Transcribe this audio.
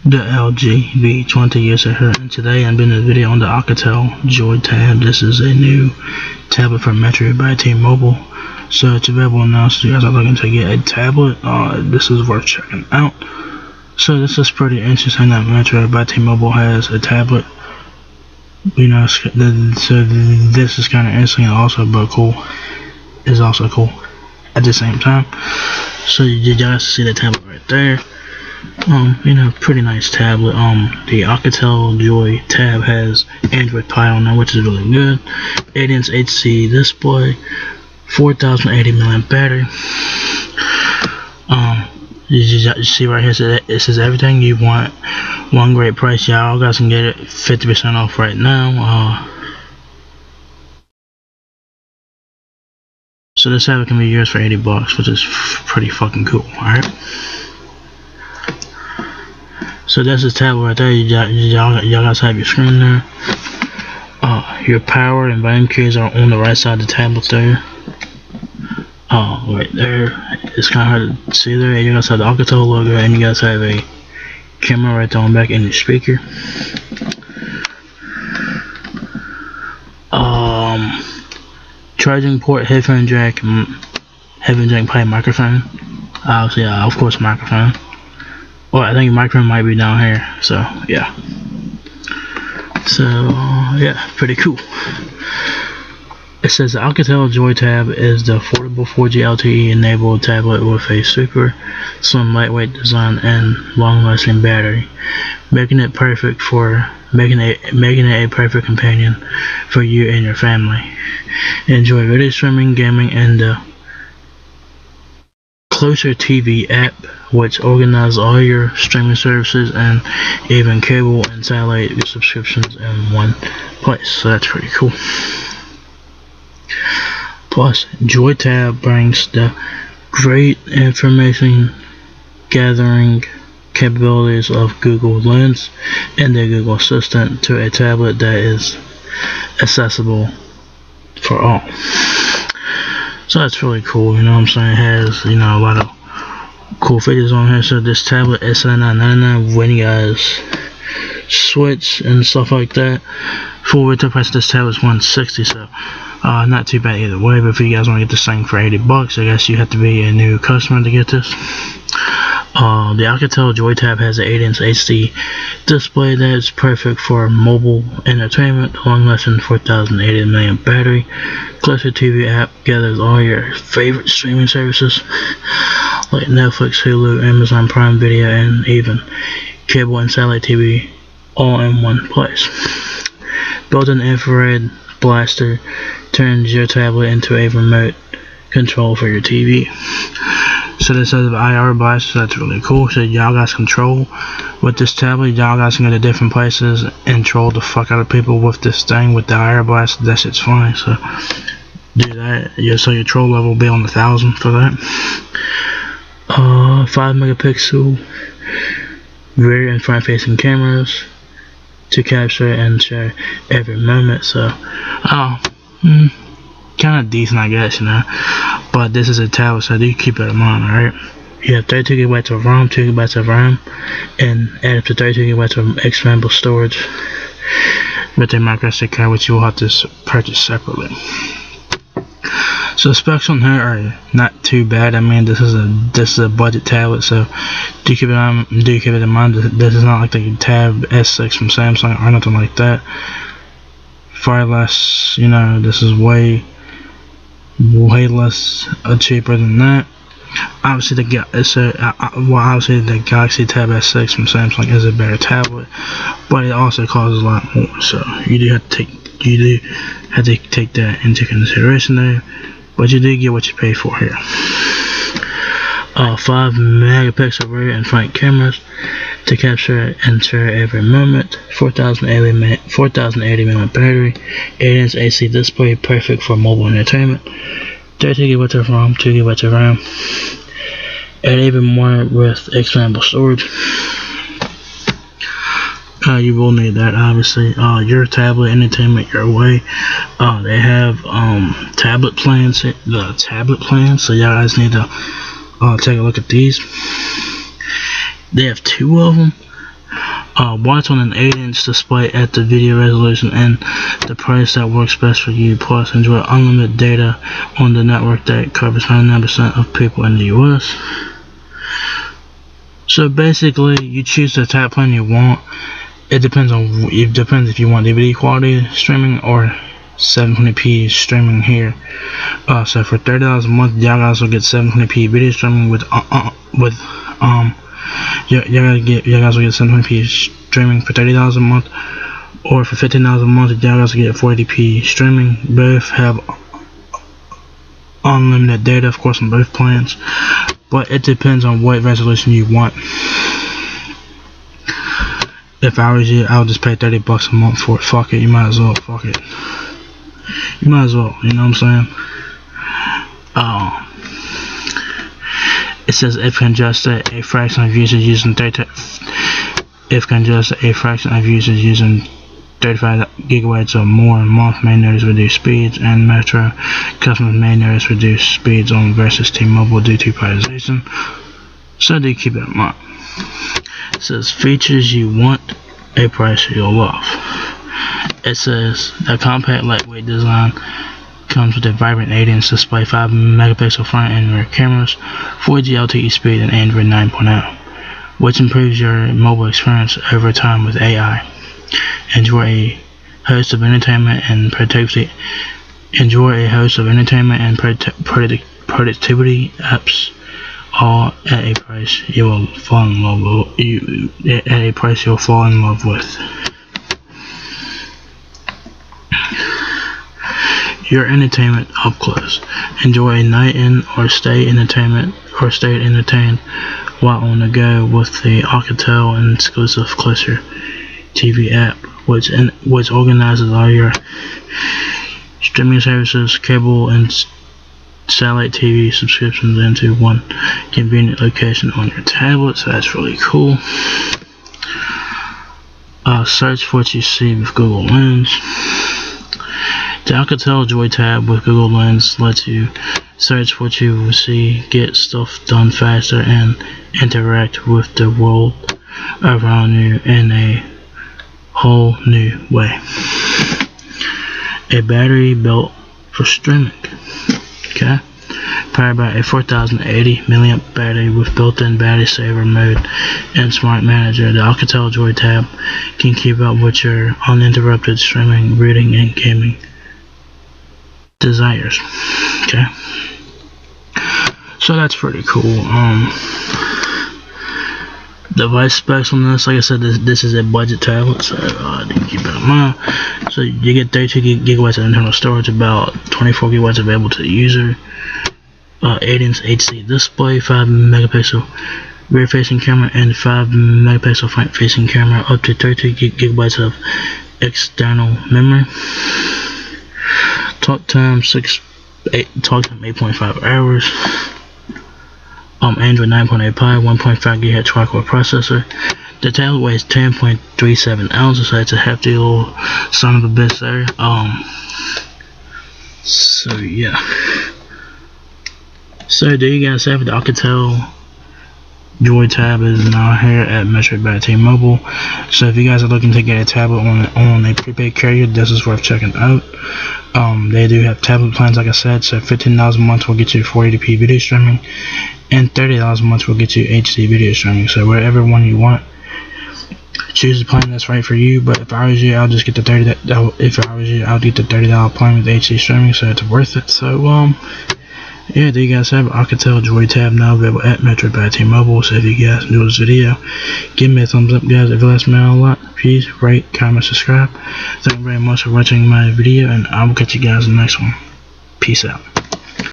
The LG V20 user here, and today I'm doing a video on the Alcatel JOY TAB. This is a new tablet for Metro by T-Mobile. So it's available now, so you guys are looking to get a tablet. This is worth checking out. So this is pretty interesting that Metro by T-Mobile has a tablet. You know, so this is kind of interesting and also, but cool. It's also cool at the same time. So you guys see the tablet right there. You know, pretty nice tablet. The Alcatel JOY TAB has Android Pie on there, which is really good. 8-inch HD display, 4080 mAh battery. You see right here, it says everything you want. One great price. Y'all guys can get it 50% off right now. So this tablet can be yours for $80, which is pretty fucking cool. Alright. So that's the tablet right there. Y'all guys have your screen there. Your power and volume keys are on the right side of the tablet there. Right there. It's kind of hard to see there. You guys have the Alcatel logo, and you guys have a camera right there on the back and your speaker. Charging port, headphone jack, pipe, microphone. Obviously, of course, microphone. Well, I think microphone might be down here, so yeah. So yeah, pretty cool. It says the Alcatel JOY TAB is the affordable 4G LTE enabled tablet with a super slim, lightweight design and long-lasting battery, making it a perfect companion for you and your family. Enjoy video streaming, gaming, and the Closer TV app, which organizes all your streaming services and even cable and satellite subscriptions in one place. So that's pretty cool. Plus, JOY TAB brings the great information gathering capabilities of Google Lens and the Google Assistant to a tablet that is accessible for all. So that's really cool, you know what I'm saying? It has, you know, a lot of cool features on here. So this tablet is $79.99 when you guys switch and stuff like that. Full retail price of this tablet is $160, so not too bad either way. But if you guys want to get this thing for $80, I guess you have to be a new customer to get this. The Alcatel JOY TAB has an 8-inch HD display that is perfect for mobile entertainment, long-lasting 4080 mAh battery. Closer TV app gathers all your favorite streaming services like Netflix, Hulu, Amazon Prime Video, and even cable and satellite TV all in one place. Built-in infrared blaster turns your tablet into a remote control for your TV. So this says IR blaster, so that's really cool. So y'all guys control with this tablet. Y'all guys can go to different places and troll the fuck out of people with this thing with the IR blaster. That shit's fine. So do that. Yeah, so your troll level will be on 1,000 for that. 5 megapixel rear and front facing cameras to capture and share every moment. So kind of decent, I guess, you know. But this is a tablet, so do keep that in mind, alright? You have 32 GB of ROM, 2 GB of RAM, and add up to 32 GB of expandable storage with a micro SD card, which you will have to purchase separately. So specs on here are not too bad. I mean, this is a budget tablet, so do keep it in mind. This is not like the Tab S6 from Samsung or nothing like that. Far less, you know, this is way less cheaper than that. Obviously obviously the Galaxy Tab S6 from Samsung is a better tablet, but it also costs a lot more, so you do have to take that into consideration there, but you do get what you pay for here. 5 megapixel rear and front cameras to capture and share every moment, 4080 mAh battery, 8-inch AC display, perfect for mobile entertainment, 32 GB of ROM, 2 GB of RAM, and even more with expandable storage. You will need that, obviously. Your tablet entertainment your way. They have tablet plans, so y'all guys need to take a look at these. They have 2 of them. watch on an 8-inch display at the video resolution and the price that works best for you. Plus, enjoy unlimited data on the network that covers 99% of people in the US. So basically, you choose the tab plan you want. It depends if you want DVD quality streaming or 720p streaming here. So for $30 a month, y'all guys will get 720p video streaming y'all guys will get 720p streaming for $30 a month, or for $15 a month, y'all guys will get 480p streaming. Both have unlimited data, of course, on both plans, but it depends on what resolution you want. If I was you, I would just pay $30 a month for it. Fuck it, you might as well. Fuck it. You might as well, you know what I'm saying? It says if congested, a fraction of users using 35 gigabytes or more a month may notice reduced speeds, and Metro customers may notice reduced speeds on versus T-Mobile due to privatization. So do keep that in mind. It says features you want, a price you'll love. It says the compact lightweight design comes with a vibrant 8-inch display, 5 megapixel front and rear cameras, 4G LTE speed, and Android 9.0, which improves your mobile experience over time with AI. Enjoy a host of entertainment and productivity apps, all at a price you'll fall in love with. Your entertainment up close. Enjoy a night in or stay entertained while on the go with the Alcatel exclusive Closer TV app, which organizes all your streaming services, cable, and satellite TV subscriptions into one convenient location on your tablet. So that's really cool. Search for what you see with Google Lens. The Alcatel JOY TAB with Google Lens lets you search what you will see, get stuff done faster, and interact with the world around you in a whole new way. A battery built for streaming. Okay. Powered by a 4080 mAh battery with built-in battery saver mode and smart manager, the Alcatel JOY TAB can keep up with your uninterrupted streaming, reading, and gaming desires. Okay, so that's pretty cool. Device specs on this, like I said, this is a budget tablet, so keep that in mind. So you get 32 gigabytes of internal storage, about 24 gigabytes available to the user, 8-inch HD display, 5 megapixel rear facing camera, and 5 megapixel front facing camera, up to 32 gigabytes of external memory. Talk time 8.5 hours. Android 9.8 Pie, 1.5 GHz quad-core processor. The tablet weighs 10.37 ounces, so it's a hefty little son of a bitch there. So yeah. So there you guys have it. The Alcatel JOY TAB is now here at Metro by T-Mobile. So if you guys are looking to get a tablet on a prepaid carrier, this is worth checking out. They do have tablet plans, like I said. So $15 a month will get you 480p video streaming, and $30 a month will get you HD video streaming. So whatever one you want, choose the plan that's right for you. But if I was you, I'll just get the $30 plan with HD streaming, so it's worth it. So yeah, there you guys have Alcatel JOY TAB now available at Metro by T-Mobile. So if you guys enjoyed this video, give me a thumbs up, guys. If you like me out a lot, please rate, comment, subscribe. Thank you very much for watching my video, and I will catch you guys in the next one. Peace out.